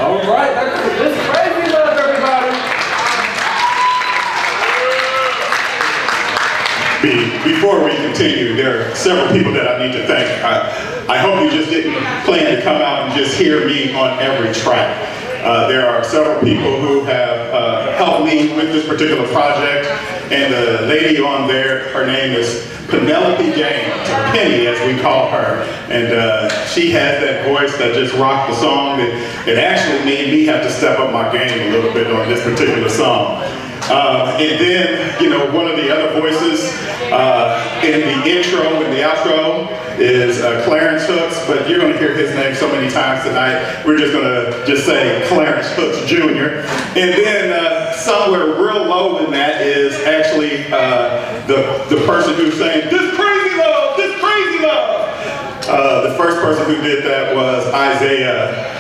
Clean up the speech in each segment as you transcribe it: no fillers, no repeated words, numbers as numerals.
All right, that's crazy love, everybody. Before we continue, there are several people that I need to thank. I hope you just didn't plan to come out and just hear me on every track. There are several people who have helped me with this particular project, and the lady on there, her name is Penelope James, or Penny as we call her, and she has that voice that just rocked the song. It actually made me have to step up my game a little bit on this particular song. And then, you know, one of the other voices in the intro and the outro is Clarence Hooks, but you're going to hear his name so many times tonight, we're just going to just say Clarence Hooks Jr. And then somewhere real low in that is actually the person who's saying, "This crazy love, this crazy love." The first person who did that was Isaiah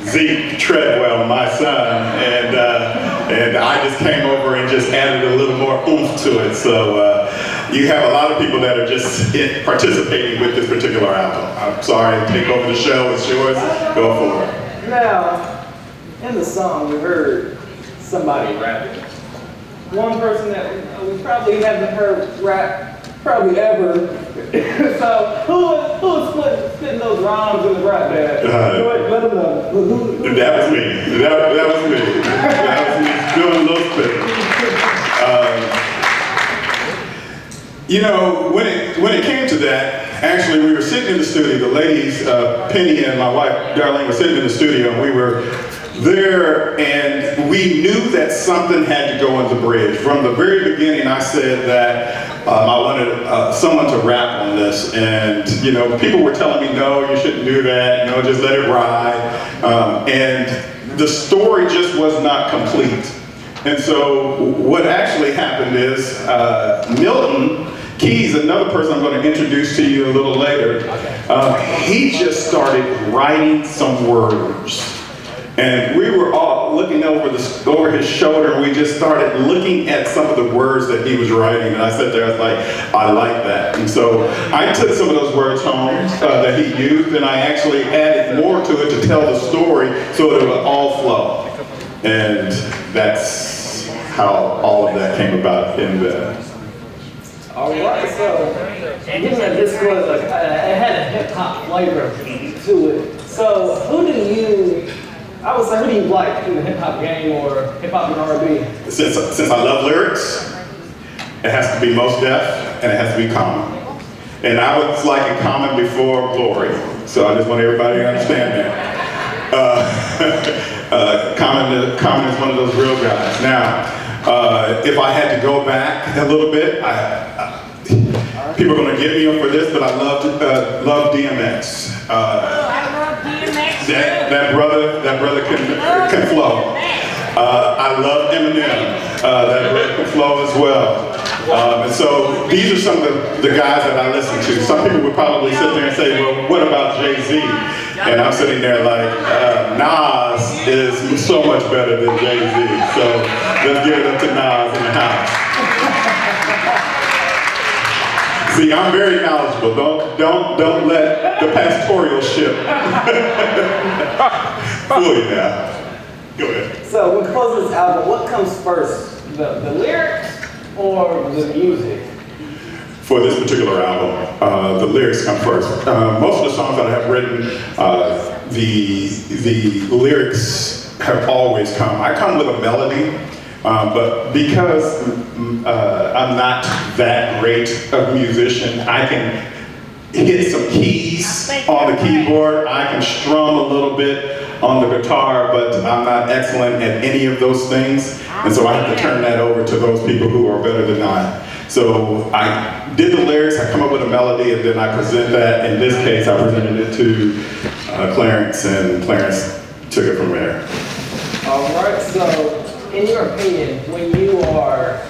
Zeke Treadwell, my son, and I just came over and just added a little more oomph to it. So you have a lot of people that are just participating with this particular album. I'm sorry to take over the show. It's yours. Go for it. Now, in the song, we heard somebody rapping. One person that we probably haven't heard rap probably ever. So who was spitting those rhymes in the rap band? Let them know. That was me. That was me. That was me doing a little spitting. You know, when it came to that, actually we were sitting in the studio. The ladies, Penny and my wife Darlene, were sitting in the studio, and we were there, and we knew that something had to go on the bridge. From the very beginning, I said that I wanted someone to rap on this, and you know, people were telling me, no, you shouldn't do that, you know, just let it ride. And the story just was not complete. And so what actually happened is Milton Keys, another person I'm going to introduce to you a little later, he just started writing some words. And we were all looking over his shoulder, and we just started looking at some of the words that he was writing. And I sat there, I was like, I like that. And so I took some of those words home that he used, and I actually added more to it to tell the story so it would all flow. And that's how all of that came about in the... All right, so given that this was it had a hip hop flavor to it. So who do you like in the hip hop game or hip hop and R&B? Since I love lyrics, it has to be Mos Def and it has to be Common. And I was liking Common before Glory, so I just want everybody to understand that. Common is one of those real guys. Now, if I had to go back a little bit, people are going to get me for this, but I love DMX. I love DMX. That brother can flow. I love Eminem. That brother can flow as well. And so these are some of the guys that I listen to. Some people would probably sit there and say, well, what about Jay-Z? And I'm sitting there like, Nas is so much better than Jay-Z. So let's give it up to Nas in the house. See, I'm very knowledgeable. Don't let the pastoral ship fool you now. Go ahead. So when we close this album, what comes first? The lyrics or the music? For this particular album, the lyrics come first. Most of the songs that I have written, the lyrics have always come. I come with a melody, but because I'm not that great of a musician, I can hit some keys on the keyboard, I can strum a little bit on the guitar, but I'm not excellent at any of those things, and so I have to turn that over to those people who are better than I. So I did the lyrics, I come up with a melody, and then I present that. In this case, I presented it to Clarence, and Clarence took it from there. All right, so in your opinion, when you are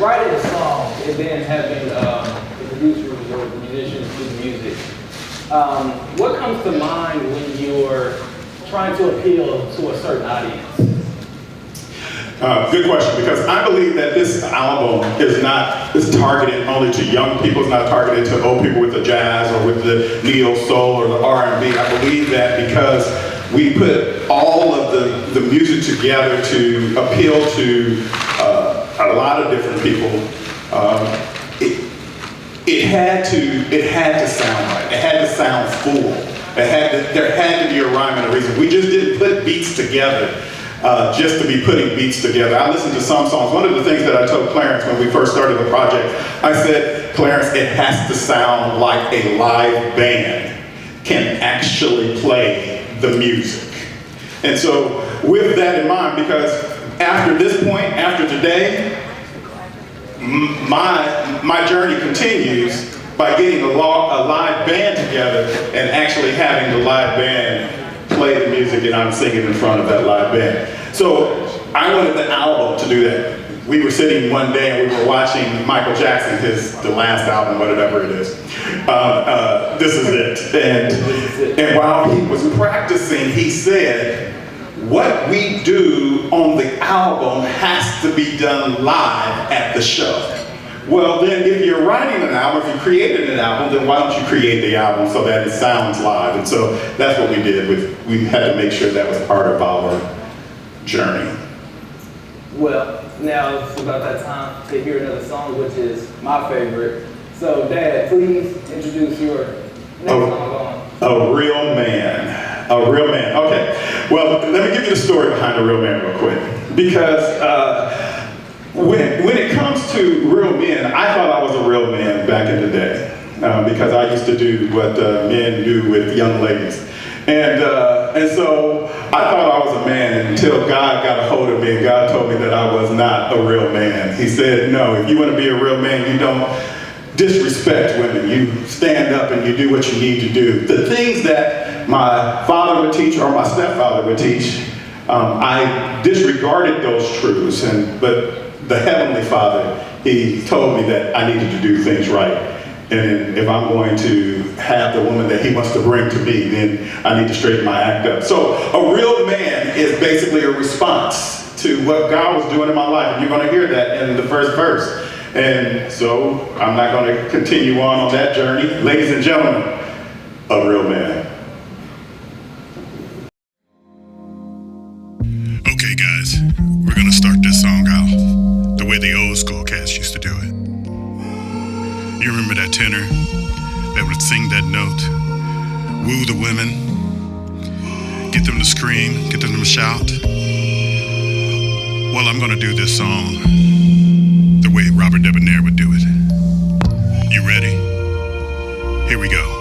writing a song and then having the producers or the musicians do the music, what comes to mind when you're trying to appeal to a certain audience? Good question, because I believe that this album is targeted only to young people. It's not targeted to old people with the jazz or with the neo soul or the R&B. I believe that because we put all of the music together to appeal to a lot of different people. It had to sound right. It had to sound full. There had to be a rhyme and a reason. We just didn't put beats together just to be putting beats together. I listened to some songs. One of the things that I told Clarence when we first started the project, I said, Clarence, it has to sound like a live band can actually play the music. And so with that in mind, because after this point, after today, my journey continues by getting a live band together and actually having the live band play the music and I'm singing in front of that live band. So I wanted the album to do that. We were sitting one day and we were watching Michael Jackson, the last album, whatever it is. This Is It. And while he was practicing, he said, what we do on the album has to be done live at the show. Well, then if you're writing an album, if you created an album, then why don't you create the album so that it sounds live? And so that's what we did. We had to make sure that was part of our journey. Well, now it's about that time to hear another song, which is my favorite. So, Dad, please introduce your next song on. A Real Man. A Real Man. Okay. Well, let me give you the story behind A Real Man real quick. Because when it comes to real men, I thought I was a real man back in the day. Because I used to do what men do with young ladies. And so I thought I was a man until God got a hold of me and God told me that I was not a real man. He said, no, if you want to be a real man, you don't disrespect women. You stand up and you do what you need to do. The things that my father would teach or my stepfather would teach, I disregarded those truths. But the Heavenly Father, he told me that I needed to do things right. And if I'm going to have the woman that he wants to bring to me, then I need to straighten my act up. So a real man is basically a response to what God was doing in my life. And you're going to hear that in the first verse. And so I'm not going to continue on that journey. Ladies and gentlemen, a real man. Okay, guys, we're going to start this song out the way the old school cats used to do it. You remember that tenor that would sing that note, woo the women, get them to scream, get them to shout? Well, I'm going to do this song the way Robert Debonairé would do it. You ready? Here we go.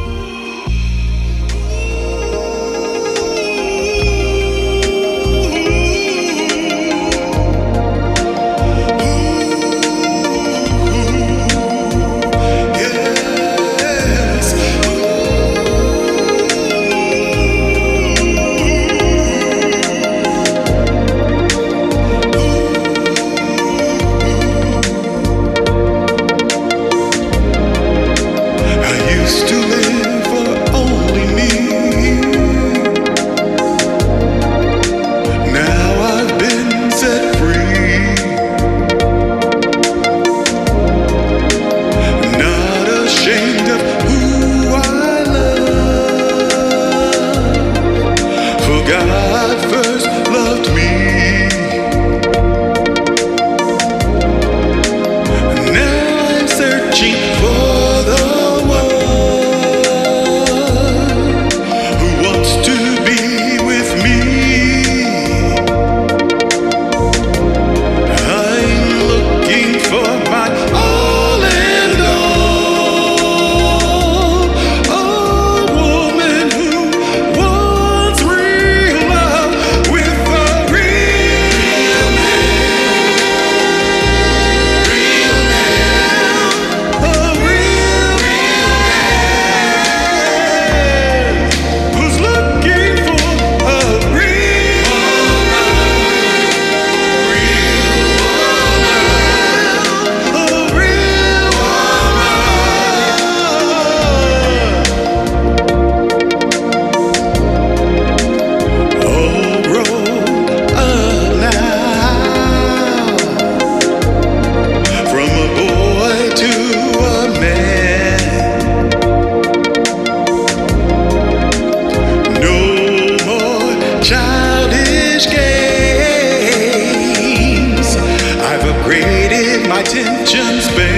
childish games. I've upgraded my tension space.